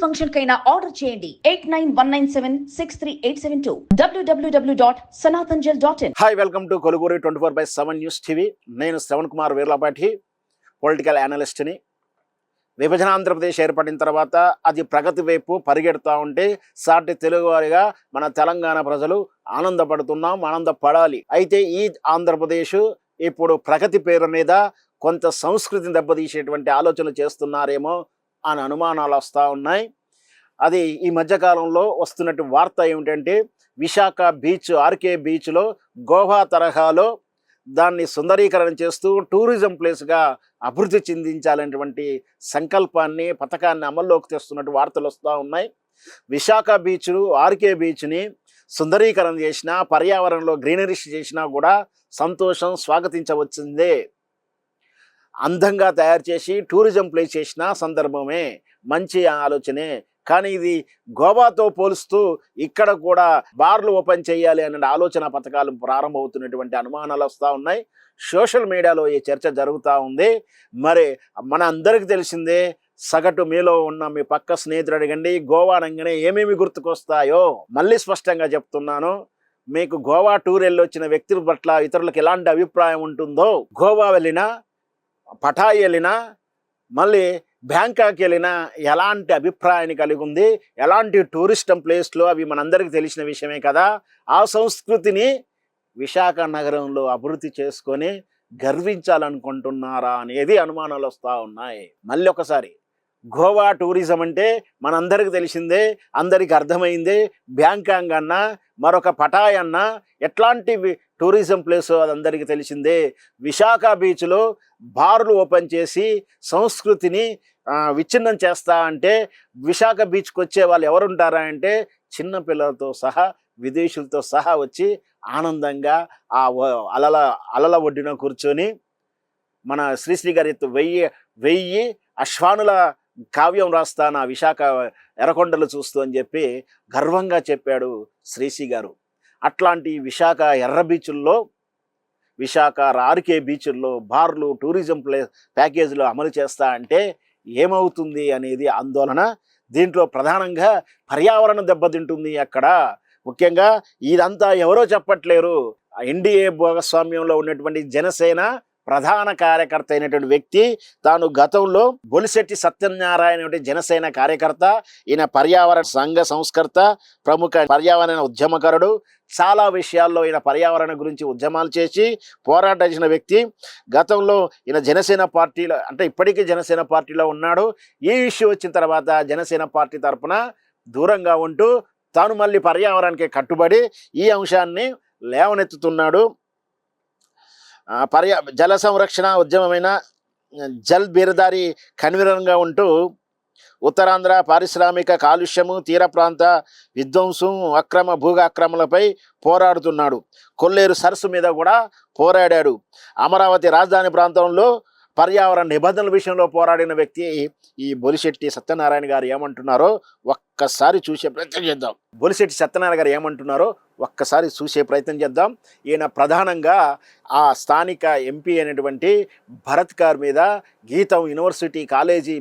Function కైనా order చేయండి 8919763872 www.sanatanjal.in. Hi, welcome to కొలుగురి 24/7 news TV. నేను శ్రవణ్ కుమార్ వీర్లపాటి, పొలిటికల్ అనలిస్ట్ని. విభజన ఆంధ్రప్రదేశ్ ఏర్పడిన తర్వాత అది ప్రగతి వైపు పరిగెడుతూ ఉంటే సాటి తెలుగువారిగా మన తెలంగాణ ప్రజలు ఆనందపడాలి. అయితే ఈ ఆంధ్రప్రదేశ్ ఇప్పుడు ప్రగతి పేరు మీద కొంత సంస్కృతిని దెబ్బతీసేటువంటి ఆలోచనలు చేస్తున్నారేమో అని అనుమానాలు వస్తూ ఉన్నాయి. అది ఈ మధ్యకాలంలో వస్తున్నట్టు వార్త ఏమిటంటే, విశాఖ బీచ్, ఆర్కే బీచ్లో గోవా తరహాలో దాన్ని సుందరీకరణ చేస్తూ టూరిజం ప్లేస్గా అభివృద్ధి చెందించాలనేటువంటి సంకల్పాన్ని, పథకాన్ని అమల్లోకి తెస్తున్నట్టు వార్తలు వస్తూ ఉన్నాయి. విశాఖ బీచ్, ఆర్కే బీచ్ని సుందరీకరణ చేసినా, పర్యావరణంలో గ్రీనరీస్ చేసినా కూడా సంతోషం, స్వాగతించవచ్చిందే. అందంగా తయారు చేసి టూరిజం ప్లేస్ చేసిన సందర్భమే, మంచి ఆలోచనే. కానీ ఇది గోవాతో పోలుస్తూ ఇక్కడ కూడా బార్లు ఓపెన్ చేయాలి అనే ఆలోచన పథకాలు ప్రారంభమవుతున్నటువంటి అనుమానాలు వస్తూ ఉన్నాయి. సోషల్ మీడియాలో ఈ చర్చ జరుగుతూ ఉంది. మరి మన అందరికీ తెలిసిందే, సగటు మీలో ఉన్న మీ పక్క స్నేహితుడు అడగండి, గోవా అనగానే ఏమేమి గుర్తుకొస్తాయో. మళ్ళీ స్పష్టంగా చెప్తున్నాను, మీకు గోవా టూర్ వెళ్ళి వచ్చిన వ్యక్తుల పట్ల ఇతరులకు ఎలాంటి అభిప్రాయం ఉంటుందో, గోవా వెళ్ళినా, పటాయి వెళ్ళినా, మళ్ళీ బ్యాంకాక్ వెళ్ళినా ఎలాంటి అభిప్రాయాన్ని కలిగి ఉంది, ఎలాంటి టూరిస్ట్ ప్లేస్లో అవి మనందరికీ తెలిసిన విషయమే కదా. ఆ సంస్కృతిని విశాఖ నగరంలో అభివృద్ధి చేసుకొని గర్వించాలనుకుంటున్నారా అనేది అనుమానాలు వస్తూ ఉన్నాయి. మళ్ళీ ఒకసారి, గోవా టూరిజం అంటే మనందరికీ తెలిసిందే, అందరికి అర్థమైందే. బ్యాంకాక్ అన్నా, మరొక పటాయ్ అన్నా ఎట్లాంటి టూరిజం ప్లేస్ అది అందరికీ తెలిసిందే. విశాఖ బీచ్లో బార్లు ఓపెన్ చేసి సంస్కృతిని విచ్ఛిన్నం చేస్తా అంటే, విశాఖ బీచ్కి వచ్చే వాళ్ళు ఎవరుంటారా అంటే చిన్నపిల్లలతో సహా, విదేశీయులతో సహా వచ్చి ఆనందంగా ఆ అలల ఒడ్డున కూర్చొని మన శ్రీశ్రీ గారి 1000 అశ్వానుల కావ్యం రాస్తాను ఆ విశాఖ ఎర్రకొండలు చూస్తూ అని చెప్పి గర్వంగా చెప్పాడు శ్రీశ్రీ గారు. అట్లాంటి విశాఖ ఎర్ర బీచుల్లో, విశాఖ ఆర్కే బీచుల్లో బార్లు, టూరిజం ప్యాకేజీలు అమలు చేస్తా అంటే ఏమవుతుంది అనేది ఆందోళన. దీంట్లో ప్రధానంగా పర్యావరణం దెబ్బతింటుంది. అక్కడ ముఖ్యంగా ఇదంతా ఎవరో చెప్పట్లేరు, ఎన్డీఏ భాగస్వామ్యంలో ఉన్నటువంటి జనసేన ప్రధాన కార్యకర్త అయినటువంటి వ్యక్తి, తాను గతంలో బొలిశెట్టి సత్యనారాయణ జనసేన కార్యకర్త, ఈయన పర్యావరణ సంఘ సంస్కర్త, ప్రముఖ పర్యావరణ ఉద్యమకారుడు. చాలా విషయాల్లో ఈయన పర్యావరణ గురించి ఉద్యమాలు చేసి పోరాటం చేసిన వ్యక్తి. గతంలో ఈయన జనసేన పార్టీలో, అంటే ఇప్పటికీ జనసేన పార్టీలో ఉన్నాడు. ఈ ఇష్యూ వచ్చిన తర్వాత జనసేన పార్టీ తరఫున దూరంగా ఉంటూ తాను మళ్ళీ పర్యావరణానికి కట్టుబడి ఈ అంశాన్ని లేవనెత్తుతున్నాడు. జల సంరక్షణ ఉద్యమమైన జల్ బీరదారి కన్వీనర్గా ఉంటూ ఉత్తరాంధ్ర పారిశ్రామిక కాలుష్యము, తీర ప్రాంత విధ్వంసం, అక్రమ భూగాక్రమణలపై పోరాడుతున్నాడు. కొల్లేరు సరస్సు మీద కూడా పోరాడాడు. అమరావతి రాజధాని ప్రాంతంలో పర్యావరణ నిబంధనల విషయంలో పోరాడిన వ్యక్తి ఈ బొలిశెట్టి సత్యనారాయణ గారు ఏమంటున్నారో ఒక్కసారి చూసే ప్రయత్నం చేద్దాం. బొలిశెట్టి సత్యనారాయణ గారు ఏమంటున్నారో ఒక్కసారి చూసే ప్రయత్నం చేద్దాం. ఈయన ప్రధానంగా ఆ స్థానిక ఎంపీ అయినటువంటి భరత్ గారి మీద, గీతం యూనివర్సిటీ కాలేజీ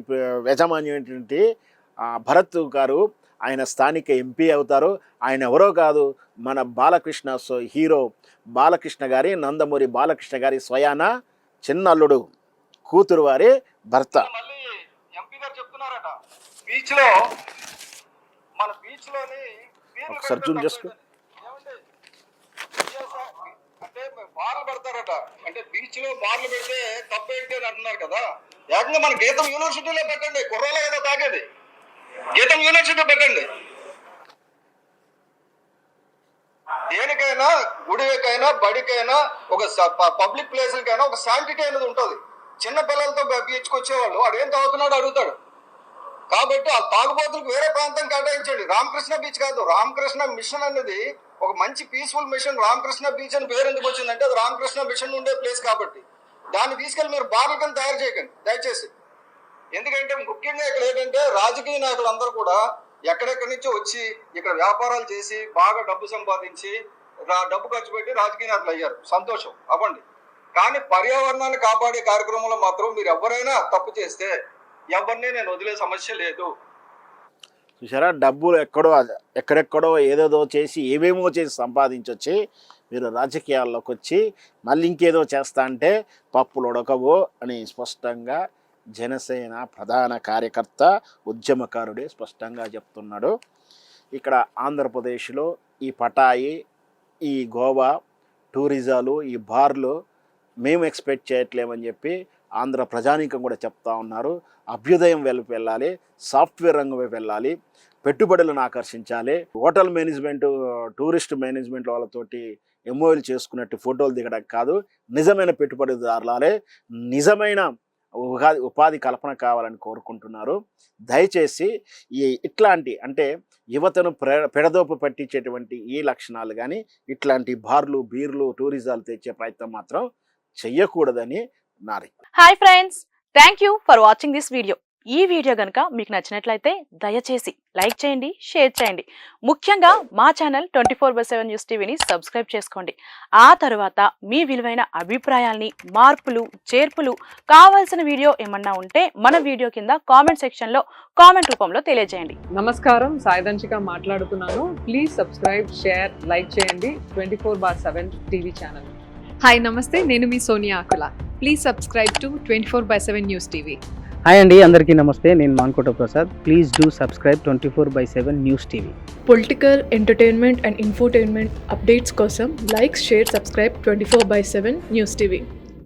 యజమాని భరత్ గారు, ఆయన స్థానిక ఎంపీ అవుతారు. ఆయన ఎవరో కాదు, మన బాలకృష్ణ హీరో బాలకృష్ణ గారి, నందమూరి బాలకృష్ణ గారి స్వయాన చిన్నల్లుడు, కూతురు వారి భర్త. ఒకసారి జూమ్ చేసుకో. అంటే బార్లు పెడతారట, అంటే బీచ్ లో బార్లు పెడితే తప్పేంటి అని అంటున్నారు కదా. ఏకంగా మన గీతం యూనివర్సిటీలో పెట్టండి, కుర్రాలే కదా తాగేది, గీతం యూనివర్సిటీ పెట్టండి. దేనికైనా, గుడికైనా, బడికైనా, ఒక పబ్లిక్ ప్లేసులకైనా ఒక శాంటిటీ అనేది ఉంటుంది. చిన్న పిల్లలతో బీచ్కి వచ్చేవాళ్ళు అదేం తాగుతున్నాడు అడుగుతాడు. కాబట్టి ఆ తాగుబోతులకు వేరే ప్రాంతం కేటాయించండి. రామకృష్ణ బీచ్ కాదు, రామకృష్ణ మిషన్ అనేది ఒక మంచి పీస్ఫుల్ మిషన్. రామకృష్ణ బీచ్ అని పేరు ఎందుకు వచ్చిందంటే అది రామకృష్ణ మిషన్ ఉండే ప్లేస్ కాబట్టి. దాన్ని తీసుకెళ్ళి మీరు బార్ల కింద తయారు చేయకండి దయచేసి. ఎందుకంటే ముఖ్యంగా ఇక్కడ ఏంటంటే రాజకీయ నాయకులు అందరూ కూడా ఎక్కడెక్కడి నుంచో వచ్చి ఇక్కడ వ్యాపారాలు చేసి బాగా డబ్బు సంపాదించి డబ్బు ఖర్చు పెట్టి రాజకీయ నాయకులు అయ్యారు. సంతోషం అవ్వండి. కానీ పర్యావరణాన్ని కాపాడే కార్యక్రమంలో మాత్రం మీరు ఎవరైనా తప్పు చేస్తే ఎవరిని నేను వదిలే సమస్య లేదు. చూసారా, డబ్బులు ఎక్కడెక్కడో ఏదేదో చేసి ఏవేమో చేసి సంపాదించొచ్చి మీరు రాజకీయాల్లోకి వచ్చి మళ్ళీ ఇంకేదో చేస్తా అంటే పప్పులు ఉడకవు అని స్పష్టంగా జనసేన ప్రధాన కార్యకర్త ఉద్యమకారుడే స్పష్టంగా చెప్తున్నాడు. ఇక్కడ ఆంధ్రప్రదేశ్లో ఈ పటాయి, ఈ గోవా టూరిజాలు, ఈ బార్లు మేము ఎక్స్పెక్ట్ చేయట్లేమని చెప్పి ఆంధ్ర ప్రజానీకం కూడా చెప్తా ఉన్నారు. అభ్యుదయం వైపు వెళ్ళాలి, సాఫ్ట్వేర్ రంగం వైపు వెళ్ళాలి, పెట్టుబడులను ఆకర్షించాలి. హోటల్ మేనేజ్మెంట్, టూరిస్ట్ మేనేజ్మెంట్ వాళ్ళతోటి ఎంఓఎల్ చేసుకున్నట్టు ఫోటోలు దిగడం కాదు, నిజమైన పెట్టుబడిదారులాలే, నిజమైన ఉపాధి కల్పన కావాలని కోరుకుంటున్నారు. దయచేసి ఇట్లాంటి అంటే యువతను పెడదోపు పట్టించేటువంటి ఈ లక్షణాలు కానీ ఇట్లాంటి బార్లు, బీర్లు, టూరిజాలు తెచ్చే ప్రయత్నం మాత్రం చెయ్యకూడదని నారి. Hi friends, thank you for watching this video. ఈ వీడియో కనుక మీకు నచ్చినట్లయితే దయచేసి లైక్ చేయండి, షేర్ చేయండి. ముఖ్యంగా మా ఛానల్ 24/7 న్యూస్ టీవీని సబ్స్క్రైబ్ చేసుకోండి. ఆ తర్వాత మీ విలువైన అభిప్రాయాల్ని, మార్పులు, చేర్పులు, కావాల్సిన వీడియో ఏమన్నా ఉంటే మన వీడియో కింద కామెంట్ సెక్షన్లో కామెంట్ రూపంలో తెలియజేయండి. నమస్కారం, సాయిదంచిక మాట్లాడుతున్నాను. ప్లీజ్ సబ్స్క్రైబ్, షేర్, లైక్ చేయండి 24/7 టీవీ ఛానల్. హాయ్ నమస్తే, నేను మీ Sonia Akula. Please subscribe to 24/7 news TV. Hi అండి, అందరికీ నమస్తే. నేను Mankota Prasad. Please do subscribe 24/7 news TV. Political, entertainment and infotainment updates కోసం like, share, subscribe 24/7 news TV.